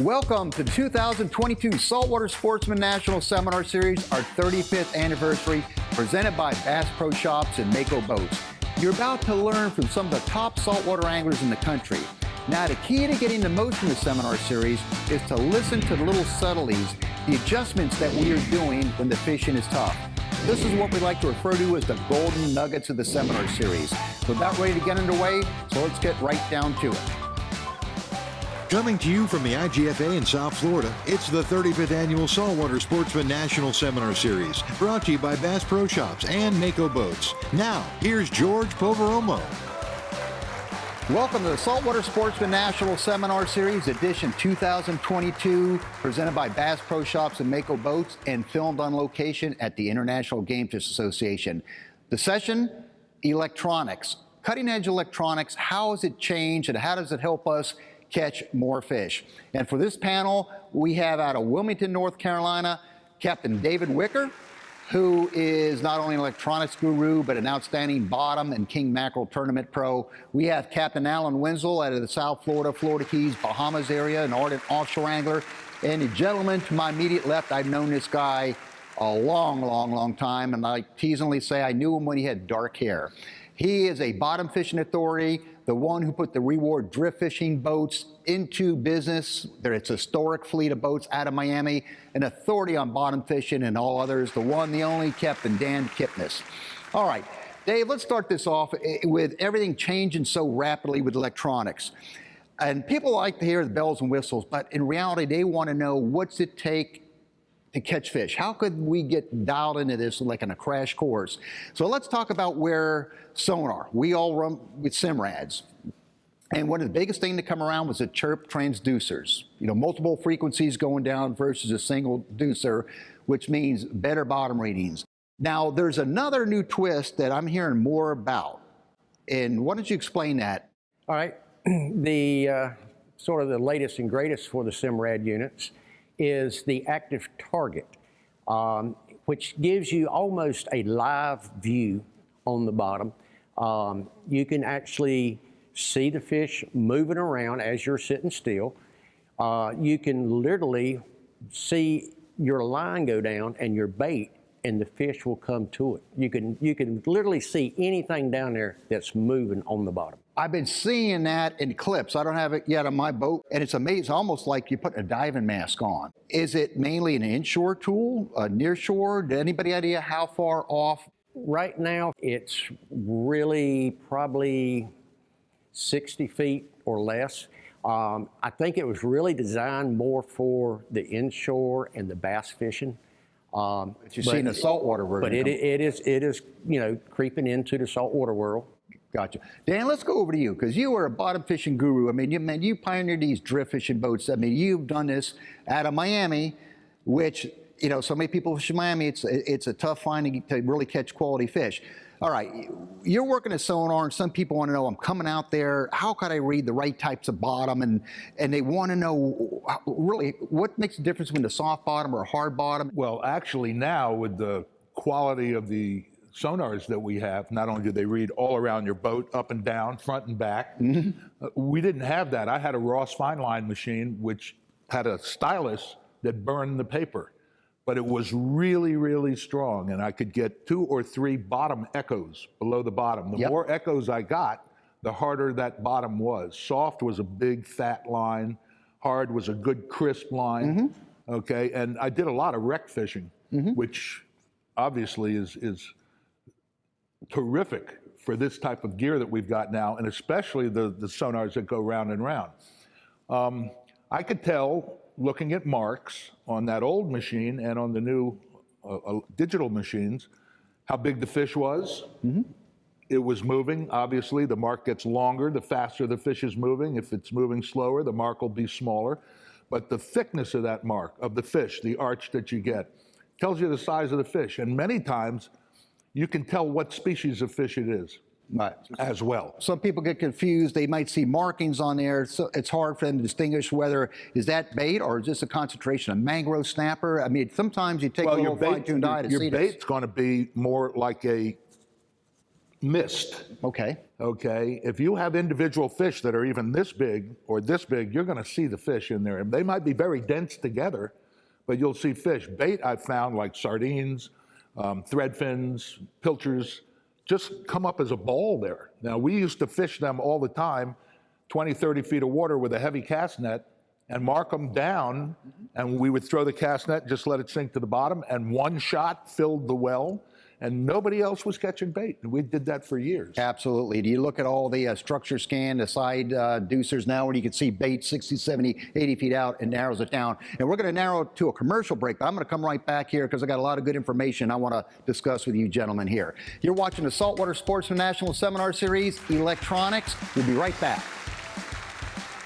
Welcome to the 2022 Saltwater Sportsman National Seminar Series, our 35th anniversary, presented by Bass Pro Shops and Mako Boats. You're about to learn from some of the top saltwater anglers in the country. Now, the key to getting the most from the seminar series is to listen to the little subtleties, the adjustments that we are doing when the fishing is tough. This is what we like to refer to as the golden nuggets of the seminar series. We're about ready to get underway, so let's get right down to it. Coming to you from the IGFA in South Florida, it's the 35th Annual Saltwater Sportsman National Seminar Series, brought to you by Bass Pro Shops and Mako Boats. Now, here's George Poveromo. Welcome to the Saltwater Sportsman National Seminar Series, edition 2022, presented by Bass Pro Shops and Mako Boats and filmed on location at the International Game Fish Association. The session, electronics. Cutting-edge electronics, how has it changed and how does it help us catch more fish? And for this panel, we have out of Wilmington, North Carolina, Captain David Wicker, who is not only an electronics guru, but an outstanding bottom and king mackerel tournament pro. We have Captain Alan Wenzel out of the South Florida, Florida Keys, Bahamas area, an ardent offshore angler. And the gentleman to my immediate left, I've known this guy a long time, and I teasingly say I knew him when he had dark hair. He is a bottom fishing authority, the one who put the Reward drift fishing boats into business. It's a historic fleet of boats out of Miami, an authority on bottom fishing and all others, the one, the only Captain Dan Kipnis. All right, Dave, let's start this off with everything changing so rapidly with electronics. And people like to hear the bells and whistles, but in reality, they want to know what's it take to catch fish. How could we get dialed into this like in a crash course? So let's talk about where sonar. We all run with Simrads. And one of the biggest things to come around was the chirp transducers. You know, multiple frequencies going down versus a single deucer, which means better bottom readings. Now, there's another new twist that I'm hearing more about. And why don't you explain that? All right, the sort of the latest and greatest for the Simrad units is the active target, which gives you almost a live view on the bottom. You can actually see the fish moving around as you're sitting still. You can literally see your line go down and your bait, and the fish will come to it. You can literally see anything down there that's moving on the bottom. I've been seeing that in clips. I don't have it yet on my boat, and it's amazing, almost like you put a diving mask on. Is it mainly an inshore tool, a nearshore? Did anybody idea how far off? Right now, it's really probably 60 feet or less. I think it was really designed more for the inshore and the bass fishing. You've seen the saltwater version. But it is, you know, creeping into the saltwater world. Gotcha. Dan, let's go over to you, because you were a bottom fishing guru. I mean, you pioneered these drift fishing boats. I mean, you've done this out of Miami, which, you know, so many people fish in Miami, it's a tough find to really catch quality fish. All right, you're working at sonar, and some people want to know, I'm coming out there, how could I read the right types of bottom? And they want to know, really, what makes the difference between a soft bottom or a hard bottom? Well, actually now, with the quality of the sonars that we have, not only do they read all around your boat, up and down, front and back, we didn't have that. I had a Ross fine line machine, which had a stylus that burned the paper. But it was really strong, and I could get 2 or 3 bottom echoes below the bottom. The more echoes I got, the harder that bottom was. Soft was a big, fat line. Hard was a good, crisp line. Okay, and I did a lot of wreck fishing, which obviously is terrific for this type of gear that we've got now, and especially the sonars that go round and round. I could tell, looking at marks on that old machine and on the new digital machines, how big the fish was. It was moving. Obviously, the mark gets longer the faster the fish is moving. If it's moving slower, the mark will be smaller. But the thickness of that mark, of the fish, the arch that you get, tells you the size of the fish. And many times, you can tell what species of fish it is. Right. As well. Some people get confused. They might see markings on there, so it's hard for them to distinguish whether is that bait or is this a concentration of mangrove snapper. I mean, sometimes you take a little fine-tuned eye to see this. Your bait's going to be more like a missed. Okay. Okay, if you have individual fish that are even this big or this big, you're going to see the fish in there. They might be very dense together, but you'll see fish. Bait I've found, like sardines, thread fins, pilchers, just come up as a ball there. Now, we used to fish them all the time, 20, 30 feet of water with a heavy cast net, and mark them down, and we would throw the cast net, just let it sink to the bottom, and one shot filled the well, and nobody else was catching bait. And we did that for years. Absolutely. Do you look at all the structure scan, the side deucers now, where you can see bait 60, 70, 80 feet out, and narrows it down. And we're going to narrow it to a commercial break, but I'm going to come right back here because I got a lot of good information I want to discuss with you gentlemen here. You're watching the Saltwater Sportsman National Seminar Series, Electronics. We'll be right back.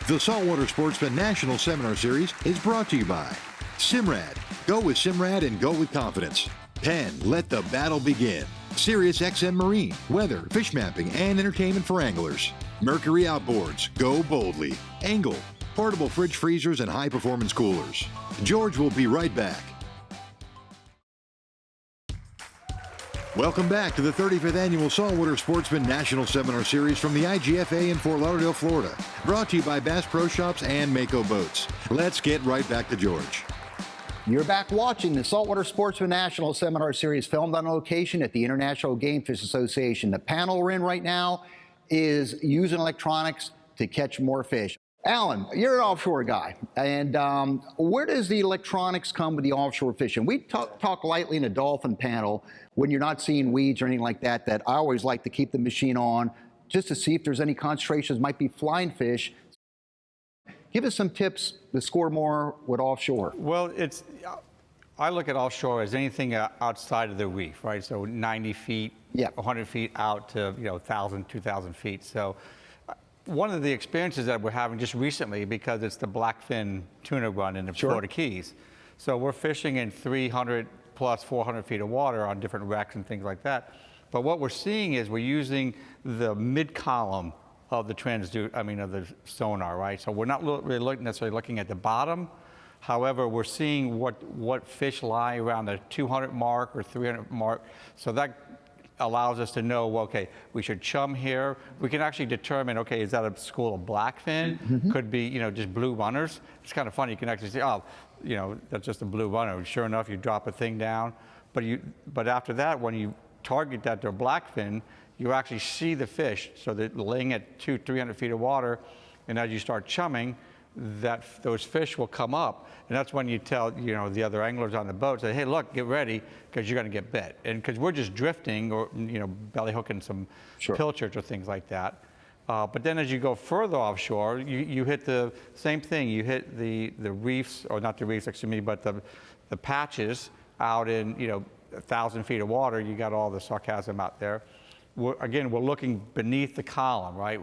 The Saltwater Sportsman National Seminar Series is brought to you by Simrad. Go with Simrad and go with confidence. Penn, let the battle begin. Sirius XM Marine, weather, fish mapping, and entertainment for anglers. Mercury Outboards, go boldly. Angle, portable fridge freezers and high-performance coolers. George will be right back. Welcome back to the 35th Annual Saltwater Sportsman National Seminar Series from the IGFA in Fort Lauderdale, Florida. Brought to you by Bass Pro Shops and Mako Boats. Let's get right back to George. You're back watching the Saltwater Sportsman National Seminar Series, filmed on location at the International Game Fish Association. The panel we're in right now is using electronics to catch more fish. Alan, you're an offshore guy, and where does the electronics come with the offshore fishing? We talk lightly in a dolphin panel when you're not seeing weeds or anything like that, that I always like to keep the machine on just to see if there's any concentrations, might be flying fish. Give us some tips to score more with offshore. Well, I look at offshore as anything outside of the reef, right? So 90 feet, 100 feet out to 1,000, 2,000 feet. So one of the experiences that we're having just recently, because it's the blackfin tuna run in the Florida Keys. So we're fishing in 300 plus 400 feet of water on different wrecks and things like that. But what we're seeing is we're using the mid-column of the of the sonar, right? So we're not really necessarily looking at the bottom. However, we're seeing what fish lie around the 200 mark or 300 mark. So that allows us to know, well, okay, we should chum here. We can actually determine, okay, is that a school of blackfin? Could be, just blue runners. It's kind of funny. You can actually say, oh, that's just a blue runner. Sure enough, you drop a thing down. But after that, when you target that to a blackfin, you actually see the fish. So they're laying at 200-300 feet of water, and as you start chumming, those fish will come up, and that's when you tell the other anglers on the boat, say, hey, look, get ready, because you're going to get bit. And because we're just drifting or belly hooking some pilchards or things like that. But then as you go further offshore, you hit the same thing. You hit the reefs, or not the reefs, excuse me, but the patches out in 1,000 feet of water. You got all the sargassum out there. We're looking beneath the column, right?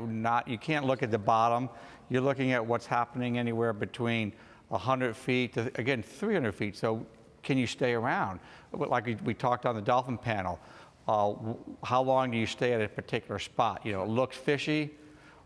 You can't look at the bottom. You're looking at what's happening anywhere between 100 feet to, again, 300 feet. So can you stay around? Like we talked on the dolphin panel, how long do you stay at a particular spot? It looks fishy.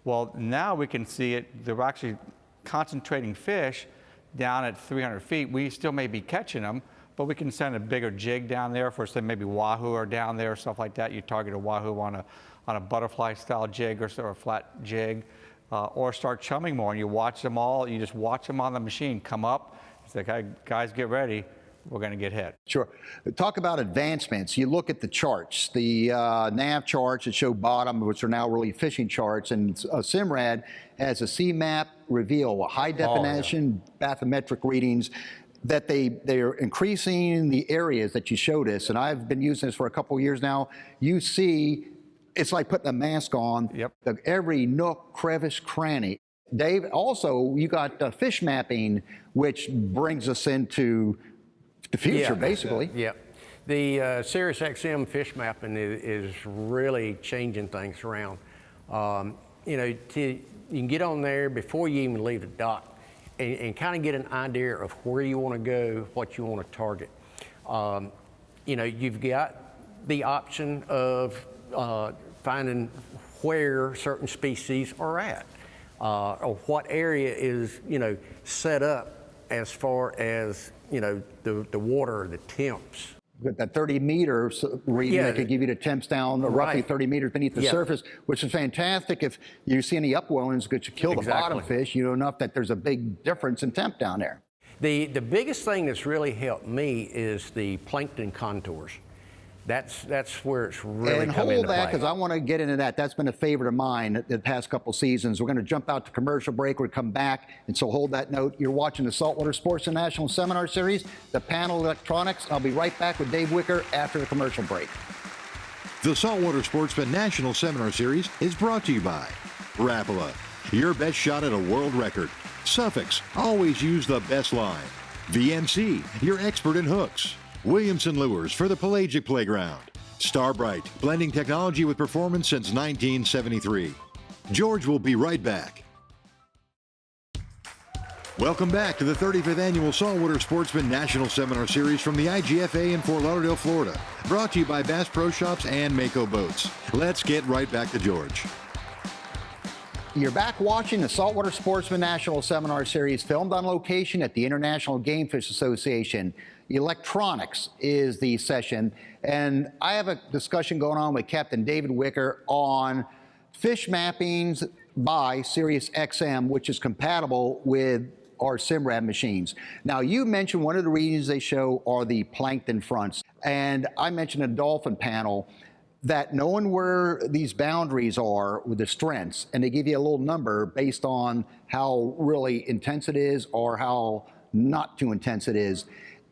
Well, now we can see it. They're actually concentrating fish down at 300 feet. We still may be catching them, but we can send a bigger jig down there for, say, maybe wahoo or down there, stuff like that. You target a wahoo on a butterfly style jig or a flat jig, or start chumming more, and you watch them all. You just watch them on the machine come up. It's like, hey, guys, get ready. We're going to get hit. Sure. Talk about advancements. You look at the charts, the nav charts that show bottom, which are now really fishing charts, and Simrad has a CMAP reveal, a high definition bathymetric readings, that they're increasing the areas that you showed us, and I've been using this for a couple of years now. You see, it's like putting a mask on. Yep. Every nook, crevice, cranny. Dave, also, you got fish mapping, which brings us into the future, basically. Yeah. The Sirius XM fish mapping is really changing things around. You can get on there before you even leave the dock, and kind of get an idea of where you want to go, what you want to target. You've got the option of finding where certain species are at, or what area is set up as far as the water, the temps. with that 30 meters reading Yeah. that could give you the temps down roughly Right. 30 meters beneath the Yeah. surface, which is fantastic if you see any upwellings that you kill the bottom Exactly. fish. You know enough that there's a big difference in temp down there. The biggest thing that's really helped me is the plankton contours. That's where it's really And come hold into that, play. because I want to get into that. That's been a favorite of mine the past couple seasons. We're going to jump out to commercial break. We'll come back, and so hold that note. You're watching the Saltwater Sports International Seminar Series, the panel electronics. I'll be right back with Dave Wicker after the commercial break. The Saltwater Sportsman National Seminar Series is brought to you by Rapala, your best shot at a world record. Suffix, always use the best line. VMC, your expert in hooks. Williamson Lures for the pelagic playground. Starbright, blending technology with performance since 1973. George will be right back. Welcome back to the 35th Annual Saltwater Sportsman National Seminar Series from the IGFA in Fort Lauderdale, Florida. Brought to you by Bass Pro Shops and Mako Boats. Let's get right back to George. You're back watching the Saltwater Sportsman National Seminar Series, filmed on location at the International Game Fish Association. Electronics is the session, and I have a discussion going on with Captain David Wicker on fish mappings by Sirius XM, which is compatible with our Simrad machines. Now, you mentioned one of the readings they show are the plankton fronts, and I mentioned a dolphin panel that knowing where these boundaries are with the strengths, and they give you a little number based on how really intense it is or how not too intense it is.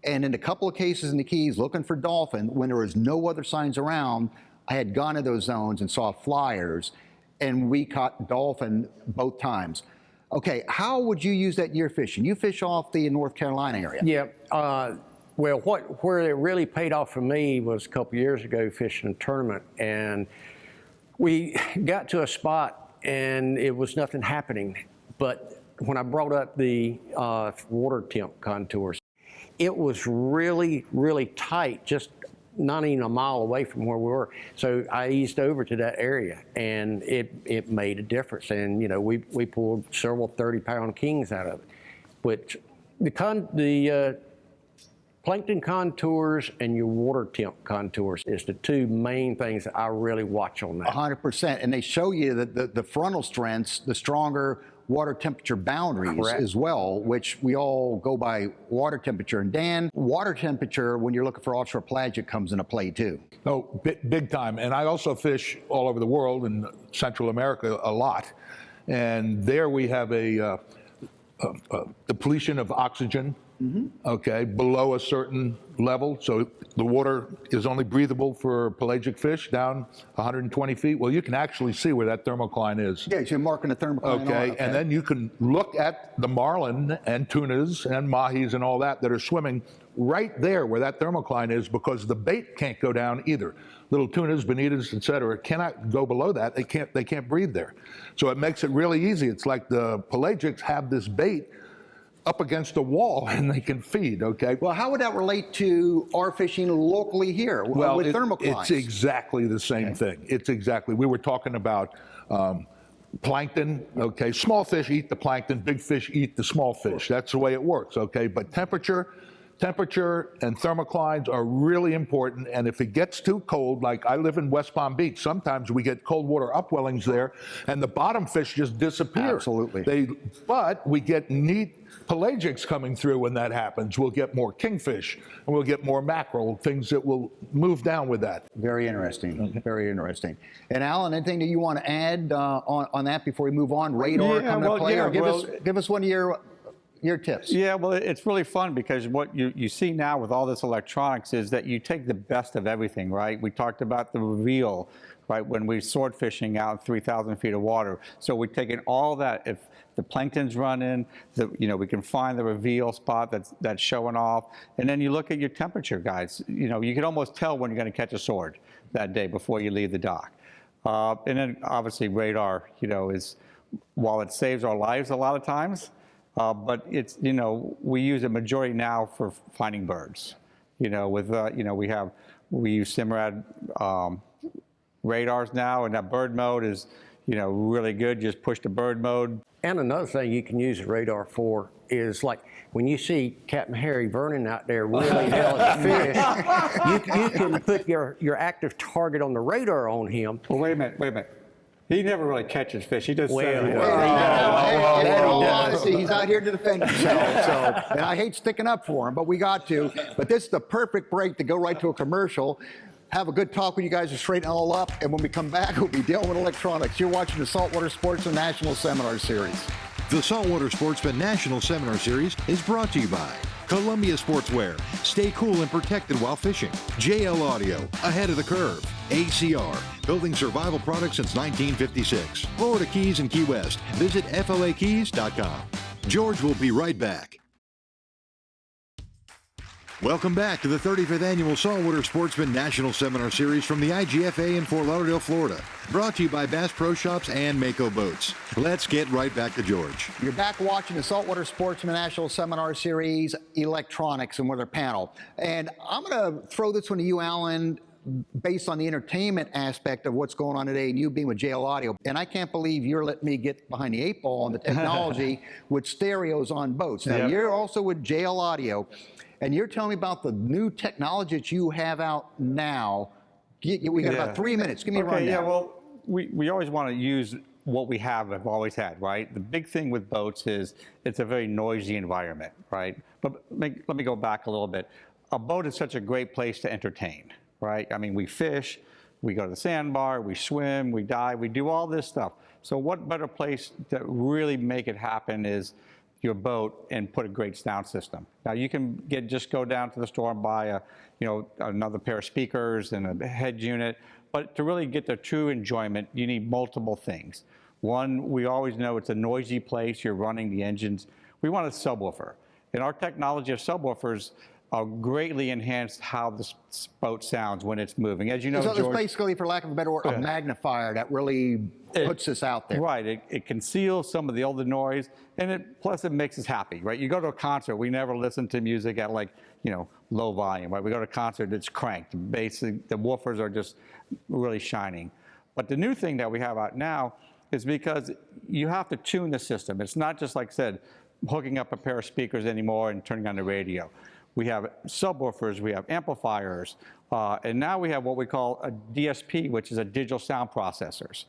And in a couple of cases in the Keys, looking for dolphin, when there was no other signs around, I had gone to those zones and saw flyers, and we caught dolphin both times. Okay, how would you use that in your fishing? You fish off the North Carolina area. Yeah. Well, where it really paid off for me was a couple years ago fishing a tournament, and we got to a spot and it was nothing happening. But when I brought up the water temp contours, it was really, really tight, just not even a mile away from where we were. So I eased over to that area, and it made a difference. And you know, we pulled several 30-pound kings out of it. Which the plankton contours and your water temp contours is the two main things that I really watch on that. 100%, and they show you that the frontal strengths, the stronger water temperature boundaries Correct. as well, which we all go by water temperature. And Dan, water temperature when you're looking for offshore pelagic comes into play too. Oh, big time. And I also fish all over the world in Central America a lot. And there we have a depletion of oxygen, okay, below a certain level. So the water is only breathable for pelagic fish down 120 feet. Well, you can actually see where that thermocline is. Yeah, so you're marking the thermocline. Okay, and then you can look at the marlin and tunas and mahis and all that are swimming right there where that thermocline is, because the bait can't go down either. Little tunas, bonitas, et cetera, cannot go below that. They can't breathe there. So it makes it really easy. It's like the pelagics have this bait up against a wall and they can feed, okay? Well, how would that relate to our fishing locally here with thermoclines? It's exactly the same thing. It's exactly, we were talking about plankton, okay? Small fish eat the plankton, big fish eat the small fish. That's the way it works, okay? But temperature and thermoclines are really important, and if it gets too cold, like I live in West Palm Beach, sometimes we get cold water upwellings there, and the bottom fish just disappear. Absolutely. But we get neat pelagics coming through when that happens. We'll get more kingfish, and we'll get more mackerel, things that will move down with that. Very interesting, very interesting. And Alan, anything that you want to add on that before we move on? Radar coming to play, or give us one of your tips. Yeah, well, it's really fun because what you see now with all this electronics is that you take the best of everything, right? We talked about the reveal, right, when we're sword fishing out 3,000 feet of water. So we're taking all that. If the plankton's running, we can find the reveal spot that's showing off. And then you look at your temperature guides. You know, you can almost tell when you're going to catch a sword that day before you leave the dock. And then obviously radar, is, while it saves our lives a lot of times, but it's, we use a majority now for finding birds. We use Simrad radars now, and that bird mode is, really good. Just push the bird mode. And another thing you can use the radar for is like when you see Captain Harry Vernon out there really nailing a fish, you can put your active target on the radar on him. Well, wait a minute. He never really catches fish. He just Well, says he well, does. In all honesty, he's out here to defend himself. So, and I hate sticking up for him, but we got to. But this is the perfect break to go right to a commercial. Have a good talk with you guys to straighten it all up. And when we come back, we'll be dealing with electronics. You're watching the Saltwater Sportsman National Seminar Series. The Saltwater Sportsman National Seminar Series is brought to you by Columbia Sportswear. Stay cool and protected while fishing. JL Audio, ahead of the curve. ACR, building survival products since 1956. Florida Keys and Key West. Visit flakeys.com. George will be right back. Welcome back to the 35th Annual Saltwater Sportsman National Seminar Series from the IGFA in Fort Lauderdale, Florida. Brought to you by Bass Pro Shops and Mako Boats. Let's get right back to George. You're back watching the Saltwater Sportsman National Seminar Series, Electronics, and with our panel. And I'm going to throw this one to you, Alan, based on the entertainment aspect of what's going on today and you being with JL Audio. And I can't believe you're letting me get behind the 8 ball on the technology with stereos on boats. Now, You're also with JL Audio. And you're telling me about the new technology that you have out now. We got about 3 minutes. Give me a rundown. Yeah, well, we always want to use what we have always had, right? The big thing with boats is it's a very noisy environment, right? But let me go back a little bit. A boat is such a great place to entertain, right? I mean, we fish, we go to the sandbar, we swim, we dive, we do all this stuff. So what better place to really make it happen is your boat and put a great sound system. Now you can just go down to the store and buy another pair of speakers and a head unit, but to really get the true enjoyment, you need multiple things. One, we always know it's a noisy place, you're running the engines. We want a subwoofer. And our technology of subwoofers greatly enhanced how the boat sounds when it's moving. As you know, so George, it's basically, for lack of a better word, a magnifier that really puts this out there. Right, it conceals some of the other noise, and plus it makes us happy, right? You go to a concert, we never listen to music at low volume, right? We go to a concert, it's cranked. Basically, the woofers are just really shining. But the new thing that we have out now is because you have to tune the system. It's not just, like I said, hooking up a pair of speakers anymore and turning on the radio. We have subwoofers, we have amplifiers, and now we have what we call a DSP, which is a digital sound processors.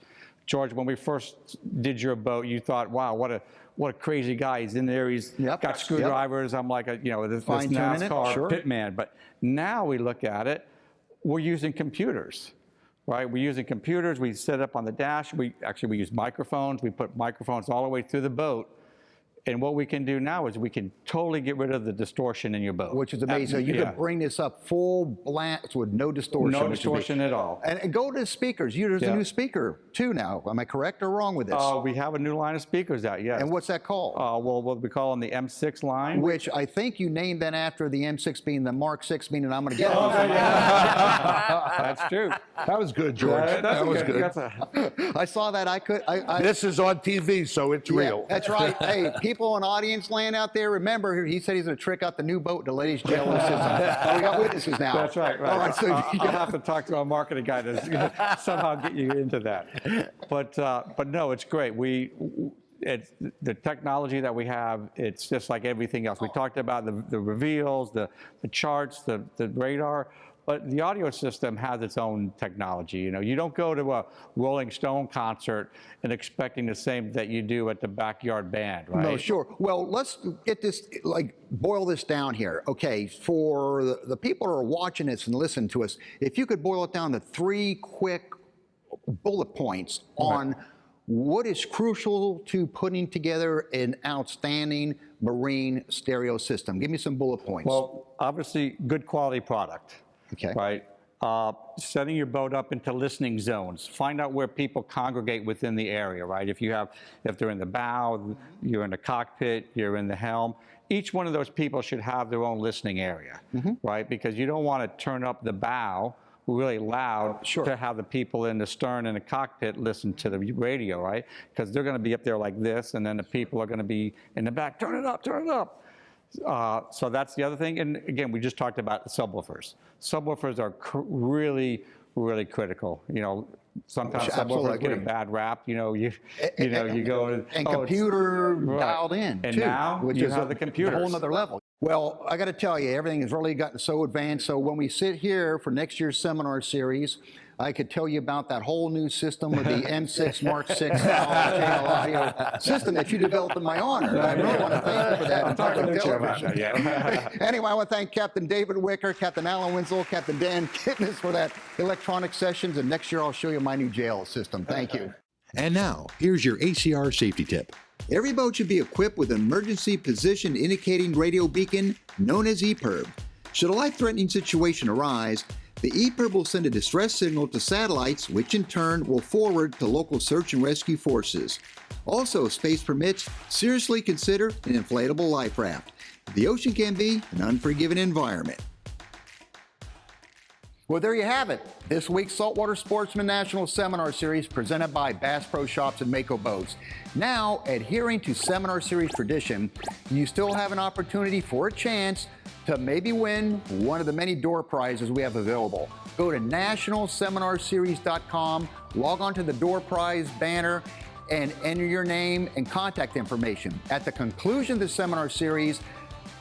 George, when we first did your boat, you thought, wow, what a crazy guy. He's in there, he's got screwdrivers. I'm like this NASCAR pitman. But now we look at it, we're using computers, right? We're using computers, we set up on the dash. We use microphones. We put microphones all the way through the boat. And what we can do now is we can totally get rid of the distortion in your boat. Which is amazing. So you can bring this up full blast with no distortion. No distortion at all. And go to the speakers. There's a new speaker too now. Am I correct or wrong with this? We have a new line of speakers out, yes. And what's that called? Well, what we call the M6 line. Which I think you named that after the M6 being the Mark 6 meaning I'm going to get it. That's true. That was good, George. That was good. I saw that. This is on TV, so it's real. That's right. Hey, people in audience land out there, remember, he said he's going to trick out the new boat to ladies' jealous. We got witnesses now. That's right. All right, so I'll have to talk to our marketing guy to somehow get you into that. But no, it's great. It's the technology that we have. It's just like everything else. We talked about the reveals, the charts, the radar. But the audio system has its own technology. You don't go to a Rolling Stone concert and expecting the same that you do at the backyard band, right? No, sure. Well, let's get this, boil this down here. Okay, for the people who are watching this and listening to us, if you could boil it down to 3 quick bullet points on what is crucial to putting together an outstanding marine stereo system. Give me some bullet points. Well, obviously, good quality product. Okay. Right. Setting your boat up into listening zones. Find out where people congregate within the area, right? If they're in the bow, you're in the cockpit, you're in the helm. Each one of those people should have their own listening area, right? Because you don't want to turn up the bow really loud to have the people in the stern and the cockpit listen to the radio, right? Because they're going to be up there like this, and then the people are going to be in the back, turn it up, turn it up. So that's the other thing. And again, we just talked about the subwoofers. Subwoofers are really, really critical. You know, sometimes Absolutely. subwoofers get a bad rap. You know, you go and oh, computer right. dialed in And too, now which you is have the a computers. whole nother level. Well, I got to tell you, everything has really gotten so advanced. So when we sit here for next year's seminar series, I could tell you about that whole new system with the M6 Mark 6 channel audio system that you developed in my honor. I really want to thank you for that. I'll talk to Wicker about that, yeah. Anyway, I want to thank Captain David Wicker, Captain Alan Wenzel, Captain Dan Kipnis for that electronic sessions. And next year I'll show you my new jail system. Thank you. And now, here's your ACR safety tip. Every boat should be equipped with an emergency position indicating radio beacon known as EPIRB. Should a life-threatening situation arise, the EPIRB will send a distress signal to satellites, which in turn will forward to local search and rescue forces. Also, if space permits, seriously consider an inflatable life raft. The ocean can be an unforgiving environment. Well, there you have it. This week's Saltwater Sportsman National Seminar Series presented by Bass Pro Shops and Mako Boats. Now, adhering to Seminar Series tradition, you still have an opportunity for a chance to maybe win one of the many door prizes we have available. Go to nationalseminarseries.com, log on to the door prize banner, and enter your name and contact information. At the conclusion of the seminar series,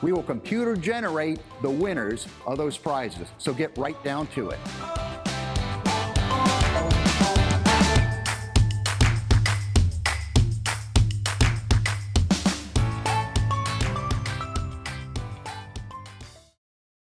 we will computer generate the winners of those prizes. So get right down to it.